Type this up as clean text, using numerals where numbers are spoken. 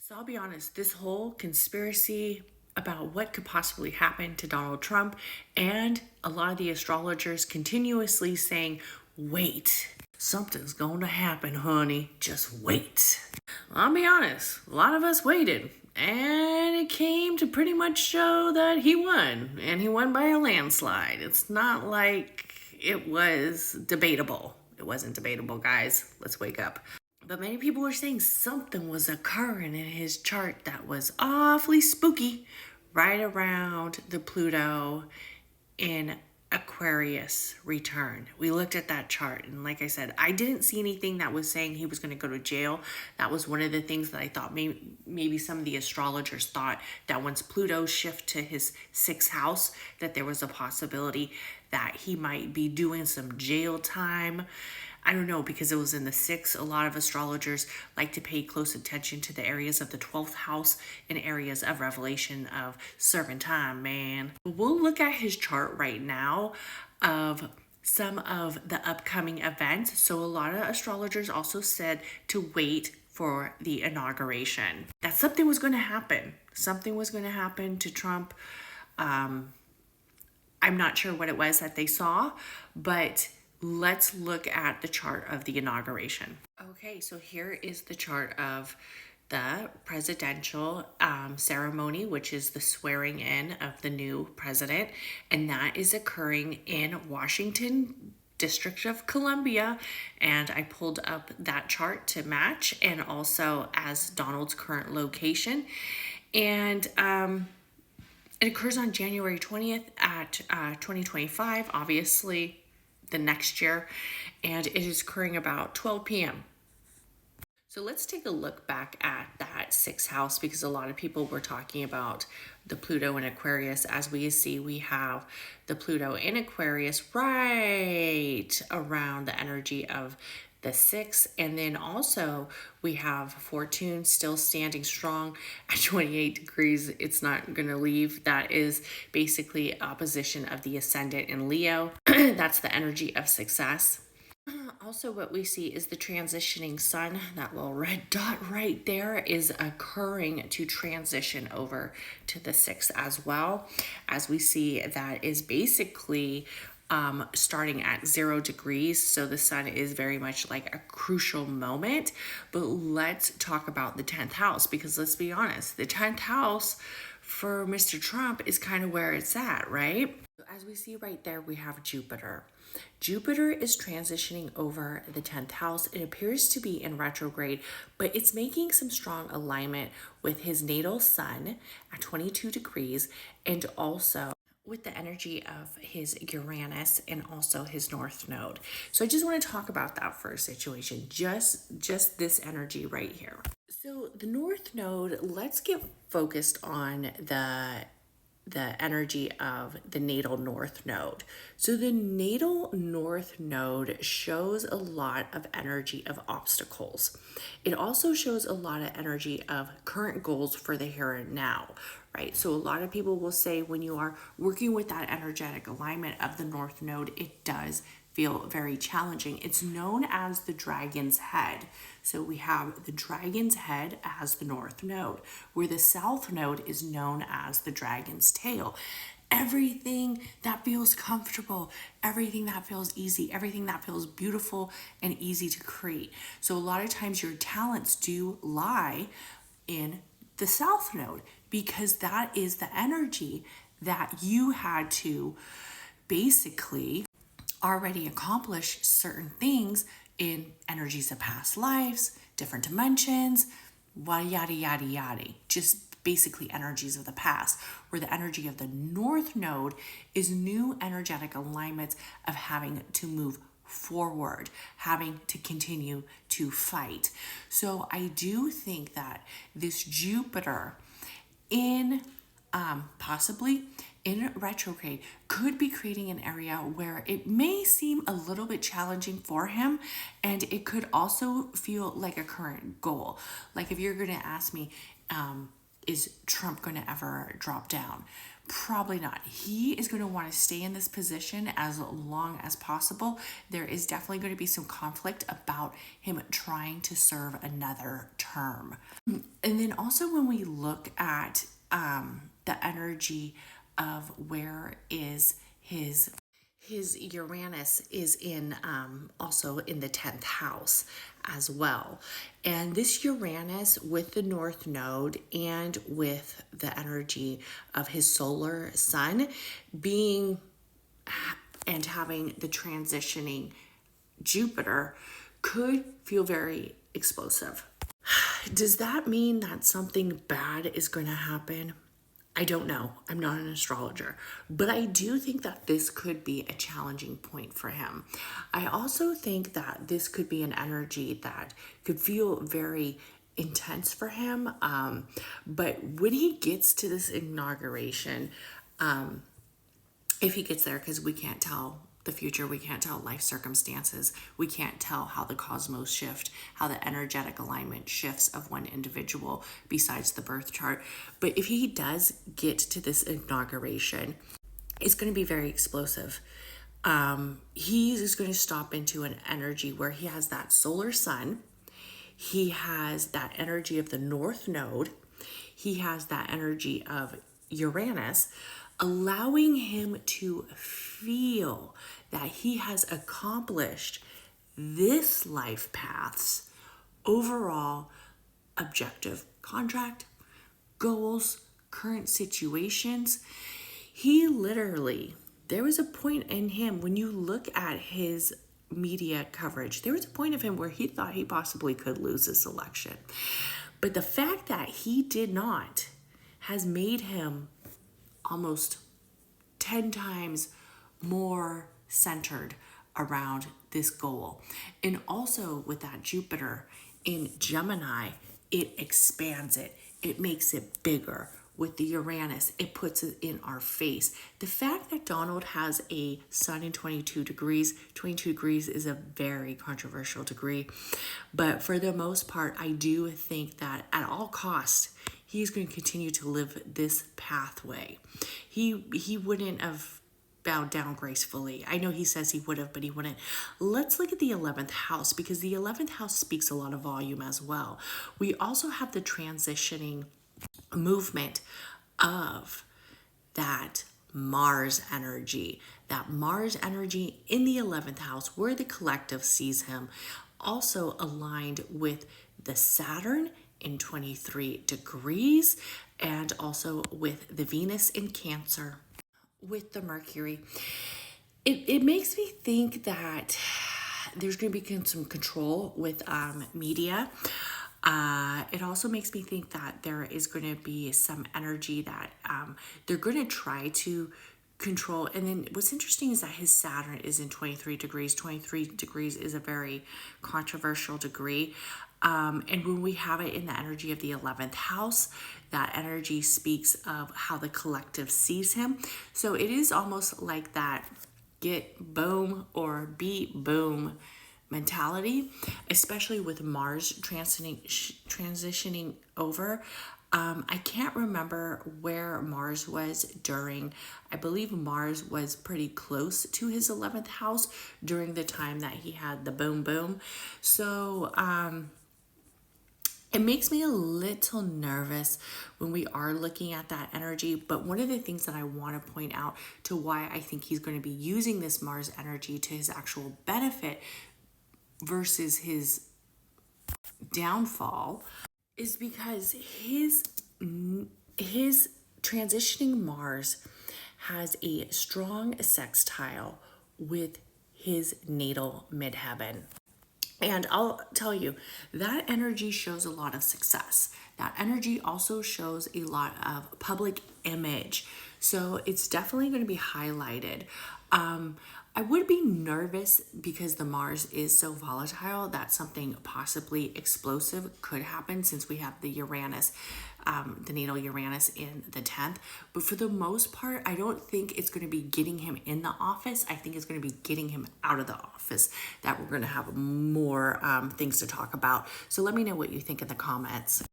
So I'll be honest, this whole conspiracy about what could possibly happen to Donald Trump and a lot of the astrologers continuously saying, wait, something's going to happen, honey. Just wait. I'll be honest, a lot of us waited. And it came to pretty much show that he won. And he won by a landslide. It's not like it was debatable. It wasn't debatable, guys. Let's wake up. But many people were saying something was occurring in his chart that was awfully spooky right around the Pluto in Aquarius return. We looked at that chart, and like I said, I didn't see anything that was saying he was going to go to jail. That was one of the things that I thought maybe some of the astrologers thought, that once Pluto shift to his sixth house, that there was a possibility that he might be doing some jail time. I don't know, because it was in the sixth. A lot of astrologers like to pay close attention to the areas of the 12th house and areas of revelation of serving time, man. We'll look at his chart right now of some of the upcoming events. So a lot of astrologers also said to wait for the inauguration. That something was going to happen. Something was going to happen to Trump. I'm not sure what it was that they saw, but let's look at the chart of the inauguration. Okay, so here is the chart of the presidential ceremony, which is the swearing in of the new president, and that is occurring in Washington, District of Columbia. And I pulled up that chart to match, and also as Donald's current location. And it occurs on January 20th at 2025, obviously the next year, and it is occurring about 12 p.m. So let's take a look back at that sixth house, because a lot of people were talking about the Pluto in Aquarius. As we see, we have the Pluto in Aquarius right around the energy of the sixth, and then also we have Fortune still standing strong at 28 degrees. It's not going to leave. That is basically opposition of the ascendant in Leo. That's the energy of success. Also, what we see is the transitioning sun. That little red dot right there is occurring to transition over to the sixth as well. As we see, that is basically starting at 0 degrees. So the sun is very much like a crucial moment. But let's talk about the 10th house, because let's be honest, the 10th house for Mr. Trump is kind of where it's at, right? As we see right there, we have Jupiter. Jupiter is transitioning over the 10th house. It appears to be in retrograde, but it's making some strong alignment with his natal sun at 22 degrees, and also with the energy of his Uranus and also his North Node. So I just want to talk about that first situation, just this energy right here. So the North Node, let's get focused on the energy of the natal North Node. So the natal North Node shows a lot of energy of obstacles. It also shows a lot of energy of current goals for the here and now, right? So a lot of people will say when you are working with that energetic alignment of the North Node, it does feel very challenging. It's known as the dragon's head. So we have the dragon's head as the North Node, where the South Node is known as the dragon's tail. Everything that feels comfortable, everything that feels easy, everything that feels beautiful and easy to create. So a lot of times your talents do lie in the South Node, because that is the energy that you had to basically already accomplish certain things in energies of past lives, different dimensions, yada, yada, yada. Just basically energies of the past, where the energy of the North Node is new energetic alignments of having to move forward, having to continue to fight. So I do think that this Jupiter in possibly in retrograde could be creating an area where it may seem a little bit challenging for him, and it could also feel like a current goal. Like if you're going to ask me, is Trump going to ever drop down? Probably not. He is going to want to stay in this position as long as possible. There is definitely going to be some conflict about him trying to serve another term. And then also when we look at the energy of where is his Uranus is in also in the 10th house as well. And this Uranus with the North Node and with the energy of his solar sun being and having the transitioning Jupiter could feel very explosive. Does that mean that something bad is going to happen? I don't know. I'm not an astrologer, but I do think that this could be a challenging point for him. I also think that this could be an energy that could feel very intense for him. But when he gets to this inauguration, if he gets there, because we can't tell the future, we can't tell life circumstances, we can't tell how the cosmos shift, how the energetic alignment shifts of one individual besides the birth chart. But if he does get to this inauguration, it's going to be very explosive. He is going to stop into an energy where he has that solar sun, he has that energy of the North Node, he has that energy of Uranus, allowing him to feel that he has accomplished this life path's overall objective, contract, goals, current situations. He literally, there was a point in him when you look at his media coverage, there was a point of him where he thought he possibly could lose this election. But the fact that he did not has made him almost 10 times more centered around this goal. And also with that Jupiter in Gemini, it expands it. It makes it bigger. With the Uranus, it puts it in our face. The fact that Donald has a sun in 22 degrees is a very controversial degree. But for the most part, I do think that at all costs, he's going to continue to live this pathway. He wouldn't have bowed down gracefully. I know he says he would have, but he wouldn't. Let's look at the 11th house, because the 11th house speaks a lot of volume as well. We also have the transitioning movement of that Mars energy in the 11th house where the collective sees him, also aligned with the Saturn in 23 degrees and also with the Venus in Cancer with the Mercury. It makes me think that there's going to be some control with media. It also makes me think that there is going to be some energy that they're going to try to control. And then what's interesting is that his Saturn is in 23 degrees. 23 degrees is a very controversial degree. And when we have it in the energy of the 11th house, that energy speaks of how the collective sees him. So it is almost like that get boom or beat boom mentality, especially with Mars transitioning over. I can't remember where Mars was during, I believe Mars was pretty close to his 11th house during the time that he had the boom boom. So it makes me a little nervous when we are looking at that energy. But one of the things that I want to point out to why I think he's going to be using this Mars energy to his actual benefit versus his downfall is because his transitioning Mars has a strong sextile with his natal midheaven. And I'll tell you, that energy shows a lot of success. That energy also shows a lot of public image. So it's definitely going to be highlighted. I would be nervous because the Mars is so volatile that something possibly explosive could happen since we have the Uranus, the natal Uranus in the 10th. But for the most part, I don't think it's going to be getting him in the office. I think it's going to be getting him out of the office that we're going to have more things to talk about. So let me know what you think in the comments.